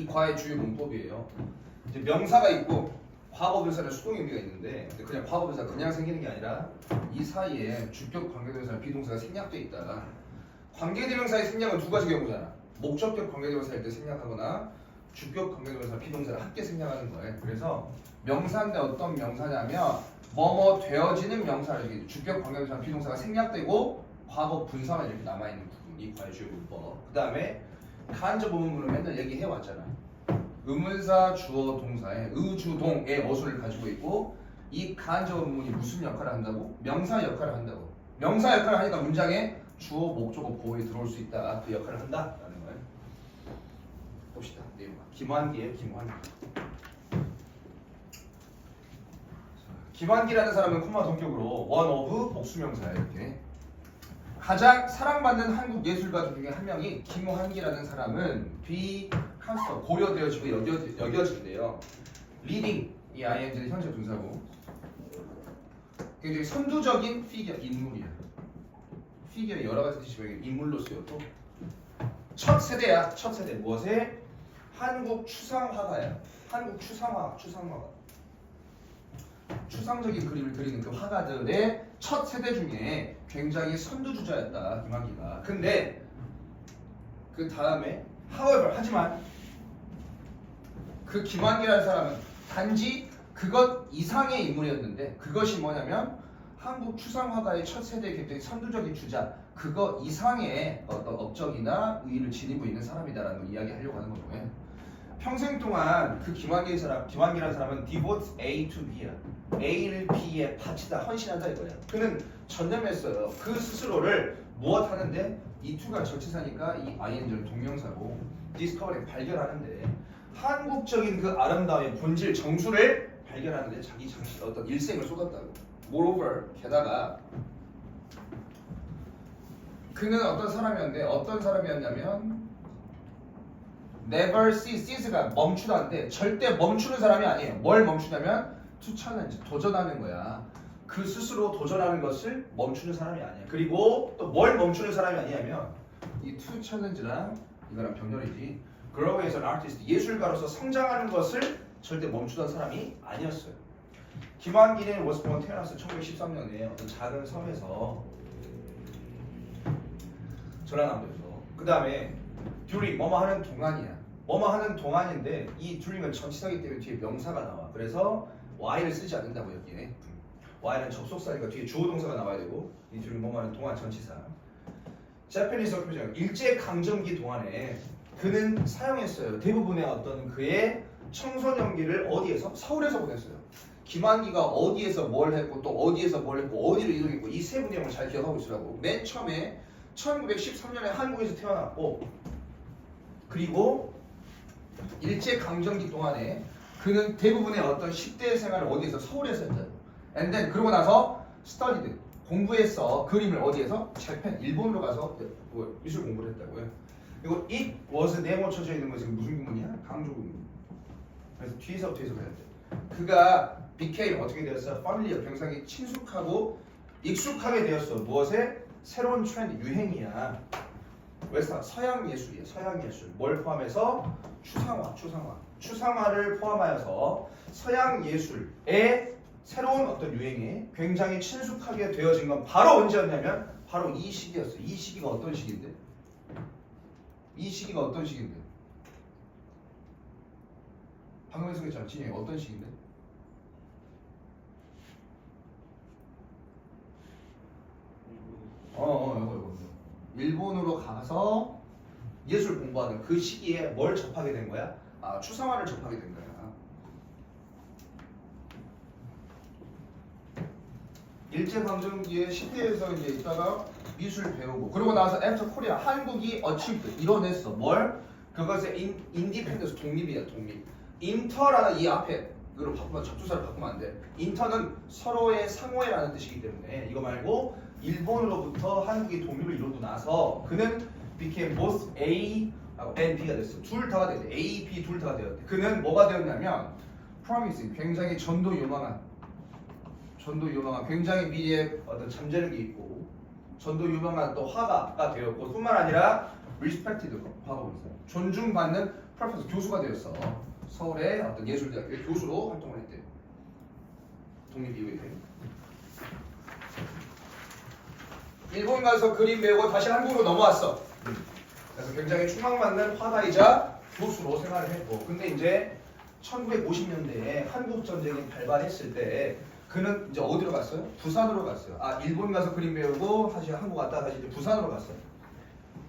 과의 주요 문법이에요. 이제 명사가 있고 과거분사는 수동 의미가 있는데 그냥 과거분사 그냥 생기는 게 아니라 이 사이에 주격 관계대명사랑 비동사가 생략돼 있다. 관계대명사의 생략은 두 가지 경우잖아. 목적격 관계대명사일 때 생략하거나 주격 관계대명사 비동사를 함께 생략하는 거예요. 그래서 명사인데 어떤 명사냐면 뭐뭐 되어지는 명사를 이렇게 주격 관계대명사 비동사가 생략되고 과거 분사만 이렇게 남아있는 부분이 과의 주요 문법. 그 다음에 간접 부분으로 맨날 얘기해 왔잖아. 의문사 주어 동사에 의주동의 어순을 가지고 있고 이 간접 부분이 무슨 역할을 한다고? 명사 역할을 한다고. 명사 역할을 하니까 문장에 주어, 목적어, 보호에 들어올 수 있다. 그 역할을 한다라는 거예요. 봅시다. 내용. 김환기예요. 김환기. 김환기라는 사람은 콤마 동격으로 one of 복수명사야 이렇게. 가장 사랑받는 한국 예술가 중에 한 명이 김환기라는 사람은 비카스터 고려되어지고 여겨진대요. 리딩 이 ing는 현재 분사고 굉장히 선두적인 피겨 인물이야. 피겨의 여러 가지 뜻이 인물로 쓰였고 첫 세대야. 첫 세대 무엇에? 한국 추상화가야. 한국 추상화가 추상적인 그림을 그리는 그 화가들의 첫 세대 중에 굉장히 선두주자였다 김환기가. 근데 그 다음에 however 하지만 그 김환기라는 사람은 단지 그것 이상의 인물이었는데 그것이 뭐냐면 한국 추상화가의 첫 세대의 굉장히 선두적인 주자 그거 이상의 어떤 업적이나 의의를 지니고 있는 사람이다라는 걸 이야기하려고 하는 거고요. 평생 동안 그 김환기라는 사람은 devote A to B야. A를 B에 바치다 헌신한다 이거야. 그는 전념했어요. 그 스스로를 무엇 하는데 이 to가 절치사니까 이 ing는 동명사고 discovery 발견하는데 한국적인 그 아름다움의 본질 정수를 발견하는데 자기 어떤 일생을 쏟았다고. Moreover 게다가 그는 어떤 사람이었냐면 never cease가 멈추다인데 절대 멈추는 사람이 아니에요. 뭘 멈추냐면 to challenge 도전하는 거야. 그 스스로 도전하는 것을 멈추는 사람이 아니야. 그리고 또 뭘 멈추는 사람이 아니냐면 이 to challenge랑 이거랑 병렬이지. grow as an artist 예술가로서 성장하는 것을 절대 멈추던 사람이 아니었어요. 김환기는 was born 태어났어 1913년에 어떤 작은 섬에서 전라남도에서. 그 다음에 during 뭐뭐 하는 동안이야. 뭐뭐 하는 동안인데 이 during은 전치사이기 때문에 뒤에 명사가 나와. 그래서 y를 쓰지 않는다고 여기에. y는 접속사니까 뒤에 주어 동사가 나와야 되고 이 during 뭐뭐 하는 동안 전치사. Japanese occupation 일제 강점기 동안에 그는 사용했어요. 대부분의 어떤 그의 청소년기를 어디에서? 서울에서 보냈어요. 김환기가 어디에서 뭘 했고 또 어디에서 뭘 했고 어디로 이동했고 이 세부 내용을 잘 기억하고 있으라고. 맨 처음에 1913년에 한국에서 태어났고 그리고 일제강점기 동안에 그는 대부분의 어떤 10대 생활을 어디에서? 서울에서 했다고. And then 그러고 나서 studied 공부했어. 그림을 어디에서? 재팬 일본으로 가서 미술 공부를 했다고요. 그리고 it was 네모 쳐져 있는 것이 무슨 구문이야? 강조 구문. 그래서 뒤에서부터 해석해야 돼. 그가 became 어떻게 되었어? familiar 굉장히 친숙하고 익숙하게 되었어. 무엇에? 새로운 트렌드 유행이야. 웨스턴 서양 예술이야. 서양 예술. 뭘 포함해서? 추상화를 포함하여서 서양 예술의 새로운 어떤 유행에 굉장히 친숙하게 되어진 건 바로 언제였냐면 바로 이 시기였어. 이 시기가 어떤 시기인데? 방금 해석했잖아. 진영이 어떤 시기인데? 이거. 일본으로 가서 예술 공부하는 그 시기에 뭘 접하게 된 거야? 추상화를 접하게 된 거야. 일제강점기에 10대에서 이제 있다가 미술 배우고 그러고 나서 after Korea 한국이 achieved 이뤄냈어. 뭘? 그것의 인디펜던스 독립이야. 독립. 인터라는 이 앞에 이걸 바꾸면 접두사를 바꾸면 안 돼. 인터는 서로의 상호해라는 뜻이기 때문에 이거 말고 일본으로부터 한국이 독립을 이루고 나서 그는 became both A and B가 됐어. 둘 다가 됐대. A, B 둘 다가 되었대. 그는 뭐가 되었냐면 promising 굉장히 전도 유망한 굉장히 미래에 어떤 잠재력이 있고 전도 유명한 또 화가가 되었고 뿐만 아니라 respected 화가 있어요. 존중받는 프로페서 교수가 되었어. 서울의 어떤 예술대학교의 교수로 활동을 했대요. 독립 이후에. 일본 가서 그림 배우고 다시 한국으로 넘어왔어. 그래서 굉장히 추앙받는 화가이자 교수로 생활을 했고, 근데 이제 1950년대에 한국 전쟁이 발발했을 때 그는 이제 어디로 갔어요? 부산으로 갔어요. 아, 일본 가서 그림 배우고 다시 한국 갔다가 다시 이제 부산으로 갔어요.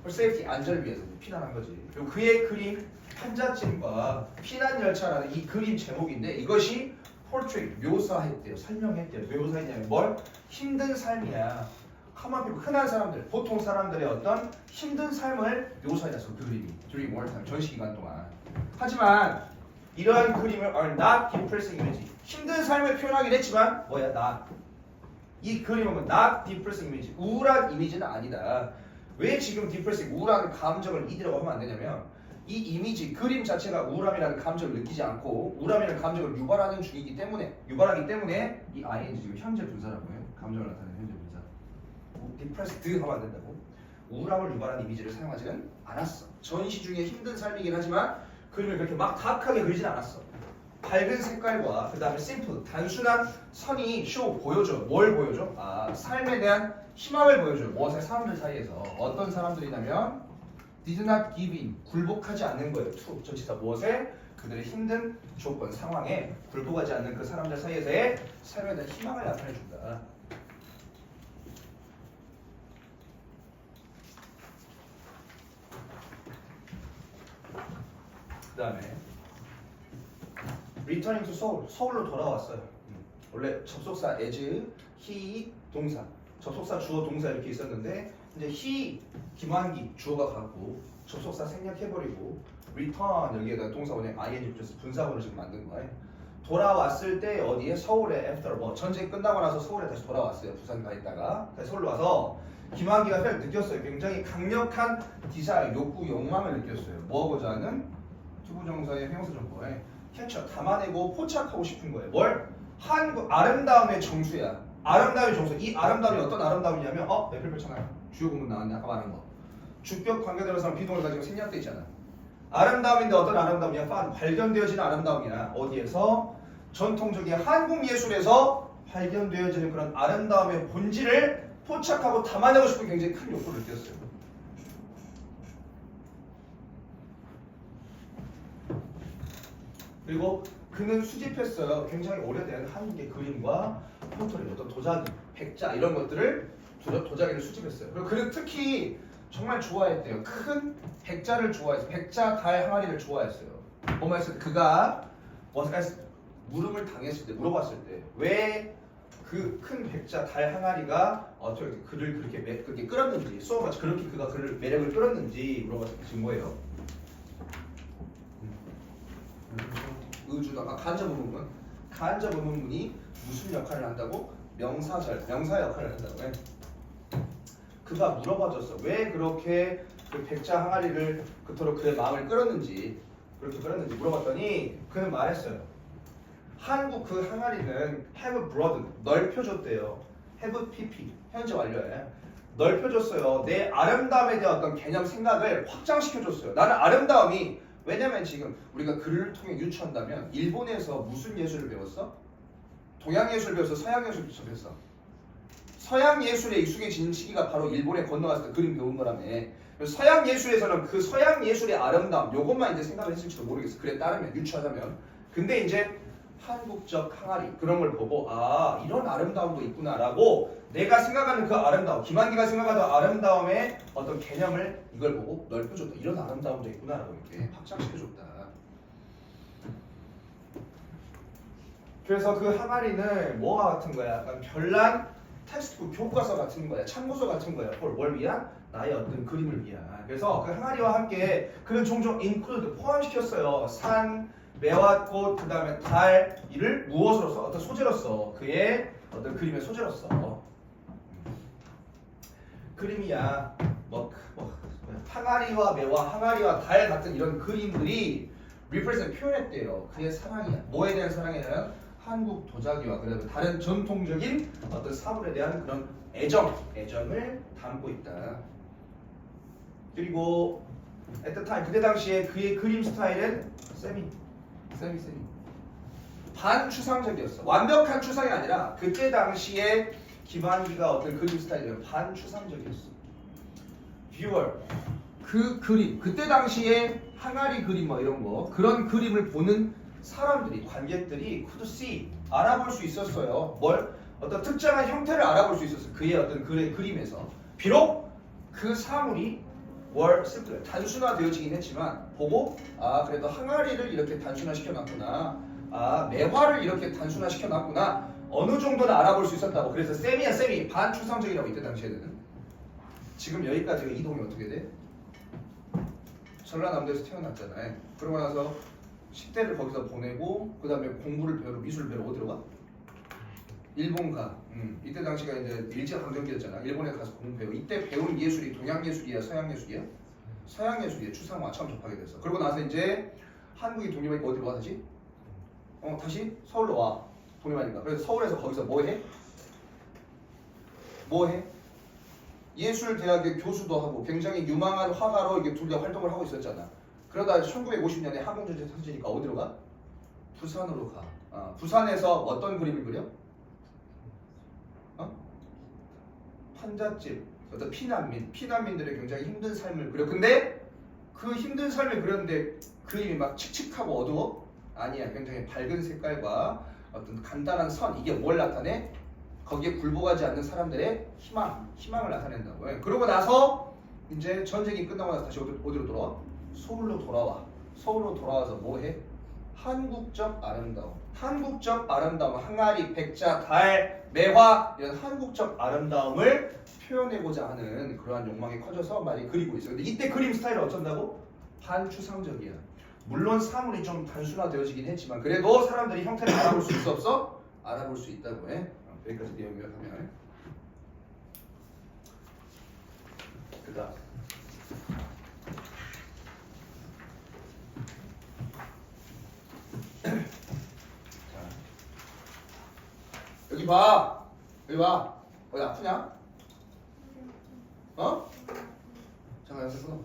세이프티 안전을 위해서 피난한 거지. 그리고 그의 그림 한자찜과 피난 열차라는 이 그림 제목인데 이것이 포트레이트 묘사했대요. 설명했대요. 묘사했냐면 뭘? 힘든 삶이야. common people, 흔한 사람들, 보통 사람들의 어떤 힘든 삶을 묘사해놨어. 그 그림이 during wartime 전시 기간 동안. 하지만 이러한 그림을 are not depressing image. 힘든 삶을 표현하긴 했지만 뭐야? 이 그림은 not depressing image. 우울한 이미지는 아니다. 왜 지금 depressing 우울한 감정을 이디라고 하면 안 되냐면 이 이미지 그림 자체가 우울함이라는 감정을 느끼지 않고 우울함이라는 감정을 유발하기 때문에 이 ing 지금 현재 분사라고 해요. 감정을 나타내는 현재 분사. depressed 하면 안 된다고. 우울함을 유발하는 이미지를 사용하지는 않았어. 전시 중에 힘든 삶이긴 하지만 그림을 그렇게 막 다크하게 그리진 않았어. 밝은 색깔과 그 다음에 simple 단순한 선이 보여줘. 뭘 보여줘? 아, 삶에 대한 희망을 보여줘. 무엇의 사람들 사이에서 어떤 사람들이냐면 did not give in 굴복하지 않는 거예요. to 전치사 무엇에? 그들의 힘든 조건 상황에 굴복하지 않는 그 사람들 사이에서의 삶에 대한 희망을 나타내 준다. 그 다음에 returning to Seoul, 서울로 돌아왔어요. 원래 접속사 as, he, 동사, 접속사 주어 동사 이렇게 있었는데 이제 he, 김환기 주어가 같고 접속사 생략해버리고 return 여기에다 동사 원형 ing 붙여서 분사구를 지금 만든 거예요. 돌아왔을 때 어디에? 서울에 after 뭐 전쟁 끝나고 나서 서울에 다시 돌아왔어요. 부산 가 있다가 다시 서울로 와서 김환기가 느꼈어요. 굉장히 강력한 디자인, 욕구, 욕망을 느꼈어요. 뭐 하고자 하는? 투부정사의 형용사 정보에 캡처, 담아내고 포착하고 싶은 거예요. 뭘? 한국 아름다움의 정수야. 아름다움의 정수. 이 아름다움이 어떤 아름다움이냐면 매필 펼쳐놔요. 주요 공문 나왔네. 아까 말한 거. 주격 관계대명사랑 비동을 가지고 생략돼 있잖아. 아름다움인데 어떤 아름다움이야? 발견되어지는 아름다움이야. 어디에서? 전통적인 한국 예술에서 발견되어지는 그런 아름다움의 본질을 포착하고 담아내고 싶은 굉장히 큰 욕구를 느꼈어요. 그리고 그는 수집했어요. 굉장히 오래된 한국의 그림과 포토리, 어떤 도자기, 백자 이런 것들을 도자기를 수집했어요. 그리고 그는 특히 정말 좋아했대요. 큰 백자를 좋아했어요. 백자 달 항아리를 좋아했어요. 뭐만 했을 때 그가 물음을 당했을 때 물어봤을 때 왜 그 큰 백자 달 항아리가 어떻게 그를 그렇게 끌었는지 수업같이 그렇게 그가 그를 매력을 끌었는지 물어봤을 때 증거예요. 의주다가 간접 의문문이 무슨 역할을 한다고? 명사 역할을 한다고 해. 그가 물어봐줬어. 왜 그렇게 그 백자 항아리를 그토록 그의 마음을 끌었는지 물어봤더니 그는 말했어요. 한국 그 항아리는 have broadened 넓혀줬대요. have pp 현재 완료해. 넓혀줬어요. 내 아름다움에 대한 어떤 개념 생각을 확장시켜줬어요. 나는 아름다움이 왜냐면 지금 우리가 글을 통해 유추한다면 일본에서 무슨 예술을 배웠어? 동양 예술 배웠어? 서양 예술 배웠어? 서양 예술에 익숙해진 시기가 바로 일본에 건너갔을 때 그림 배운 거라며. 서양 예술에서는 그 서양 예술의 아름다움 요것만 이제 생각을 했을지도 모르겠어. 그래 따르면 유추하자면. 근데 이제 한국적 항아리 그런 걸 보고 아 이런 아름다움도 있구나라고 내가 생각하는 그 아름다움, 김한기가 생각하던 아름다움의 어떤 개념을 이걸 보고 넓혀줬다. 이런 아름다움도 있구나라고 이렇게 확장시켜줬다. 그래서 그 항아리는 뭐가 같은 거야? 약간 별난 텍스트북 교과서 같은 거야. 참고서 같은 거야. 뭘 위한? 나의 어떤 그림을 위한. 그래서 그 항아리와 함께 그는 종종 include 포함시켰어요. 산, 매화꽃, 그 다음에 달, 이를 무엇으로서? 어떤 소재로서. 그의 어떤 그림의 소재로서. 그림이야. 항아리와 매화, 항아리와 달 같은 이런 그림들이 represent 표현했대요. 그의 사랑이야. 뭐에 대한 사랑이냐면 한국 도자기와 그다음에 다른 전통적인 어떤 사물에 대한 그런 애정을 담고 있다. 그리고 at the time 그때 당시에 그의 그림 스타일은 세미 반추상적이었어. 완벽한 추상이 아니라 그때 당시에 김한기가 어떤 그림 스타일은 반추상적이었어. viewer 그 그림 그때 당시에 항아리 그림 뭐 이런 거 그런 그림을 보는 사람들이 관객들이 could see 알아볼 수 있었어요. 뭘? 어떤 특정한 형태를 알아볼 수 있었어. 그의 어떤 그림에서 비록 그 사물이 were simple 단순화되어지긴 했지만 보고 아 그래도 항아리를 이렇게 단순화시켜놨구나. 아 매화를 이렇게 단순화시켜놨구나. 어느 정도는 알아볼 수 있었다고. 그래서 셈이 반추상적이라고 이때 당시에는. 지금 여기까지가 이동이 어떻게 돼? 전라남도에서 태어났잖아요. 그러고 나서 10대를 거기서 보내고 그 다음에 공부를 배우러 미술을 배우러 어디로 가? 일본 가. 이때 당시가 이제 일제강점기였잖아. 일본에 가서 공부 배워. 이때 배운 예술이 동양 예술이야, 서양 예술이야? 서양 예술이야. 추상화 처음 접하게 됐어. 그러고 나서 이제 한국이 독립하니까 어디로 와 다시? 다시 서울로 와. 독립하니까. 그래서 서울에서 거기서 뭐 해? 뭐 해? 예술대학의 교수도 하고 굉장히 유망한 화가로 이게 둘 다 활동을 하고 있었잖아. 그러다 1950년에 항공전쟁 터지니까 어디로 가? 부산으로 가. 부산에서 어떤 그림을 그려? 환자집, 어떤 피난민들의 굉장히 힘든 삶을 그려. 근데 그 힘든 삶을 그렸는데 그림이 막 칙칙하고 어두워? 아니야. 굉장히 밝은 색깔과 어떤 간단한 선 이게 뭘 나타내? 거기에 굴복하지 않는 사람들의 희망을 나타낸다고 해. 그러고 나서 이제 전쟁이 끝나고 나서 다시 어디로 돌아와? 서울로 돌아와. 서울로 돌아와서 뭐 해? 한국적 아름다움, 항아리, 백자, 달, 매화 이런 한국적 아름다움을 표현해보자 하는 그러한 욕망이 커져서 많이 그리고 있어. 근데 이때 그림 스타일은 어쩐다고? 반추상적이야. 물론 사물이 좀 단순화되어지긴 했지만 그래도 사람들이 형태를 알아볼 수 있어 없어? 알아볼 수 있다고 해. 여기까지 내용 요약하면 그다음 여기 봐. 어디 아프냐? 잠깐 여기서